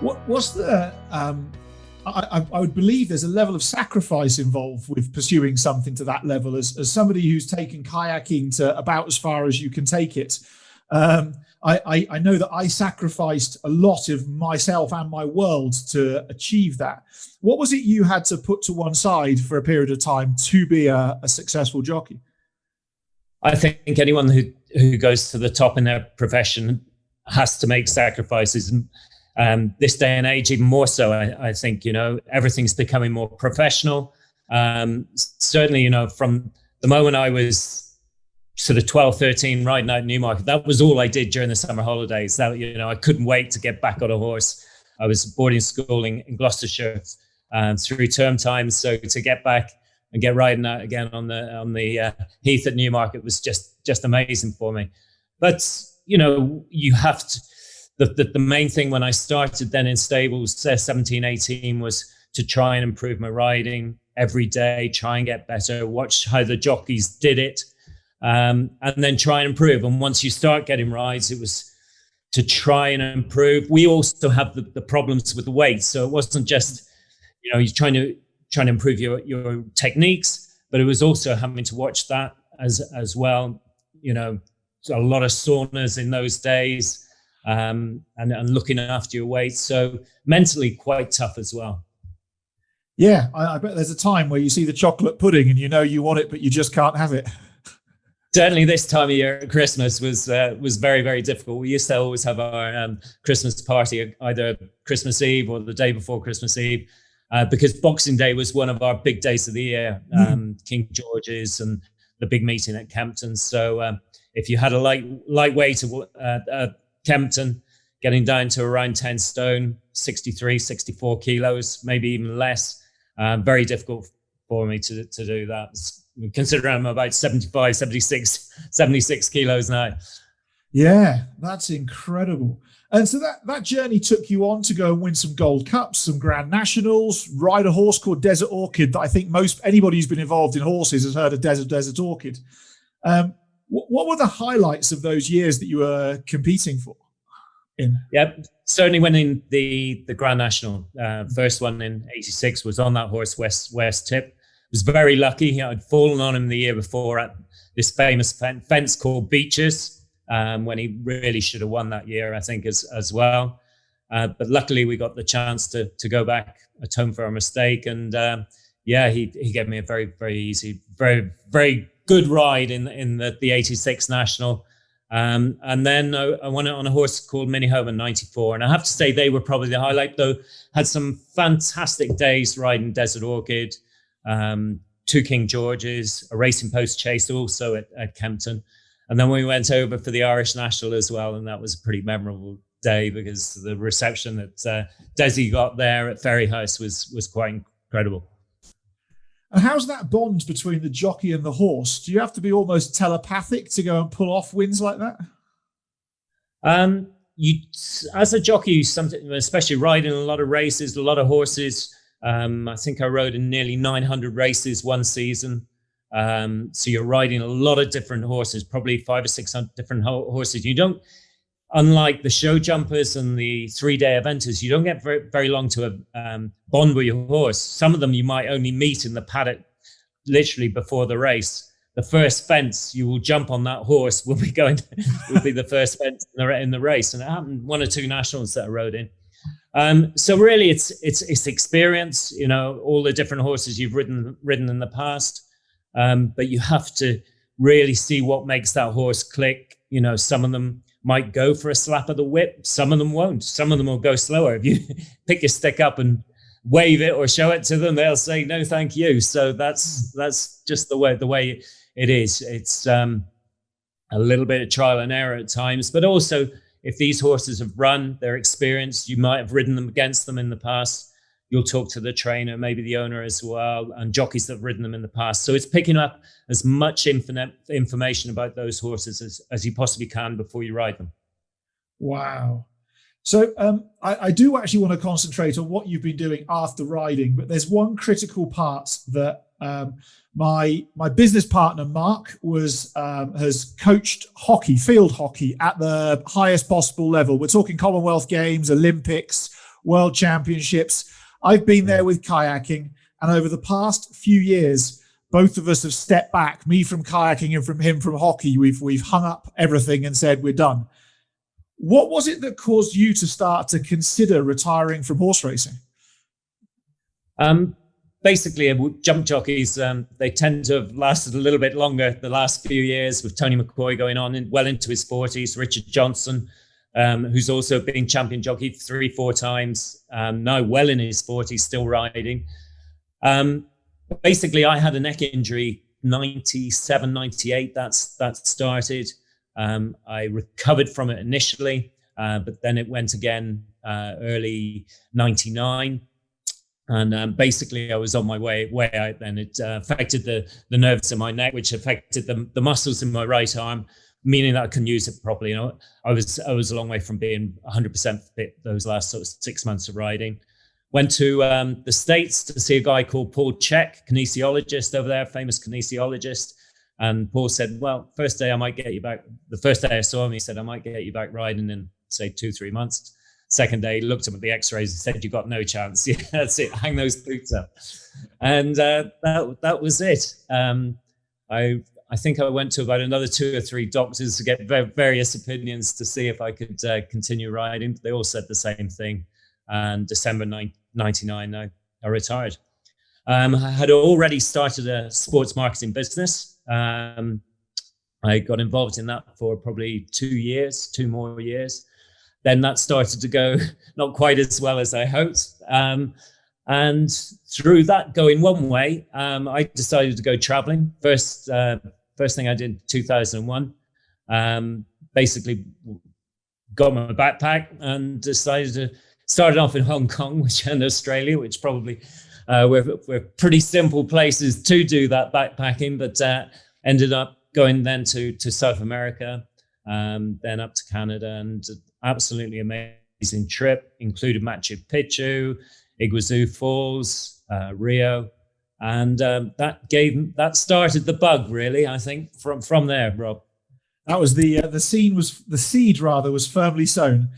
What's the? I would believe there's a level of sacrifice involved with pursuing something to that level. As somebody who's taken kayaking to about as far as you can take it, I know that I sacrificed a lot of myself and my world to achieve that. What was it you had to put to one side for a period of time to be a successful jockey? I think anyone who goes to the top in their profession has to make sacrifices. This day and age, even more so, I think, everything's becoming more professional. Certainly, from the moment I was sort of 12, 13, riding out Newmarket, that was all I did during the summer holidays. That, I couldn't wait to get back on a horse. I was boarding school in Gloucestershire through term time. So to get back and get riding out again on the heath at Newmarket was just amazing for me. But, you have to, the main thing when I started then in stables, 17, 18, was to try and improve my riding every day, try and get better, watch how the jockeys did it, and then try and improve. And once you start getting rides, it was to try and improve. We also have the problems with the weight. So it wasn't just, you're trying to improve your techniques, but it was also having to watch that as well. A lot of saunas in those days, and looking after your weight. So mentally quite tough as well. Yeah, I bet there's a time where you see the chocolate pudding and you want it, but you just can't have it. Certainly this time of year at Christmas was very, very difficult. We used to always have our Christmas party either Christmas Eve or the day before Christmas Eve, because Boxing Day was one of our big days of the year, King George's and the big meeting at Kempton. So if you had a lightweight at Kempton, getting down to around 10 stone, 63, 64 kilos, maybe even less, very difficult for me to do that. Considering I'm about 75, 76 kilos now. Yeah, that's incredible. And so that journey took you on to go and win some Gold Cups, some Grand Nationals, ride a horse called Desert Orchid that I think anybody who's been involved in horses has heard of Desert Orchid. What were the highlights of those years that you were competing for? Yeah, certainly winning the Grand National. First one in '86 was on that horse, West Tip. Was very lucky. I'd fallen on him the year before at this famous fence called Beaches, when he really should have won that year, I think, as well. But luckily, we got the chance to go back, atone for our mistake, and he gave me a very, very easy, very, very good ride in the '86 National. And then I won it on a horse called Minnie Home in '94. And I have to say they were probably the highlight, though. Had some fantastic days riding Desert Orchid, 2 King Georges, a racing post chase also at Kempton. And then we went over for the Irish National as well. And that was a pretty memorable day because the reception that Desi got there at Ferryhouse was quite incredible. And how's that bond between the jockey and the horse? Do you have to be almost telepathic to go and pull off wins like that? As a jockey, especially riding a lot of races, a lot of horses. I think I rode in nearly 900 races one season. So you're riding a lot of different horses, probably 500 or 600 different horses. You don't, unlike the show jumpers and the 3-day eventers, you don't get very, very long to bond with your horse. Some of them you might only meet in the paddock literally before the race. The first fence you will jump on that horse will be the first fence in the race. And it happened 1 or 2 nationals that I rode in. So really it's experience, all the different horses you've ridden in the past. But you have to really see what makes that horse click. Some of them might go for a slap of the whip. Some of them won't. Some of them will go slower. If you pick your stick up and wave it or show it to them, they'll say, no, thank you. So that's just the way it is. It's a little bit of trial and error at times, but also if these horses have run, they're experienced, you might have ridden them against them in the past. You'll talk to the trainer, maybe the owner as well, and jockeys that have ridden them in the past. So it's picking up as much information about those horses as you possibly can before you ride them. Wow. So I do actually want to concentrate on what you've been doing after riding, but there's one critical part that my business partner, Mark, has coached hockey, field hockey at the highest possible level. We're talking Commonwealth Games, Olympics, World Championships. I've been there with kayaking, and over the past few years, both of us have stepped back, me from kayaking and from him from hockey. We've hung up everything and said, we're done. What was it that caused you to start to consider retiring from horse racing? Basically, jump jockeys, they tend to have lasted a little bit longer the last few years, with Tony McCoy going on well into his 40s, Richard Johnson, who's also been champion jockey 3-4 times, now well in his 40s, still riding. Basically, I had a neck injury, 97, 98, that started. I recovered from it initially, but then it went again early 99. And basically, I was on my way out. Then it affected the nerves in my neck, which affected the muscles in my right arm, meaning that I couldn't use it properly. You know, I was a long way from being 100% fit those last sort of 6 months of riding. Went to the States to see a guy called Paul Check, kinesiologist over there, famous kinesiologist. And Paul said, "Well, first day I might get you back." The first day I saw him, he said, "I might get you back riding in say 2-3 months." Second day, he looked at the X-rays and said, "You've got no chance." Yeah, that's it. Hang those boots up, and that was it. I think I went to about another 2 or 3 doctors to get various opinions to see if I could continue riding. They all said the same thing. And December 99, I retired. I had already started a sports marketing business. I got involved in that for probably 2 more years. Then that started to go not quite as well as I hoped. And through that going one way, I decided to go traveling. First thing I did, 2001, basically got my backpack and decided to started off in Hong Kong, and Australia, which probably were pretty simple places to do that backpacking, but ended up going then to South America, then up to Canada, and absolutely amazing trip. Included Machu Picchu, Iguazu Falls, Rio, and that started the bug, really. I think from there, Rob. That was the seed was firmly sown.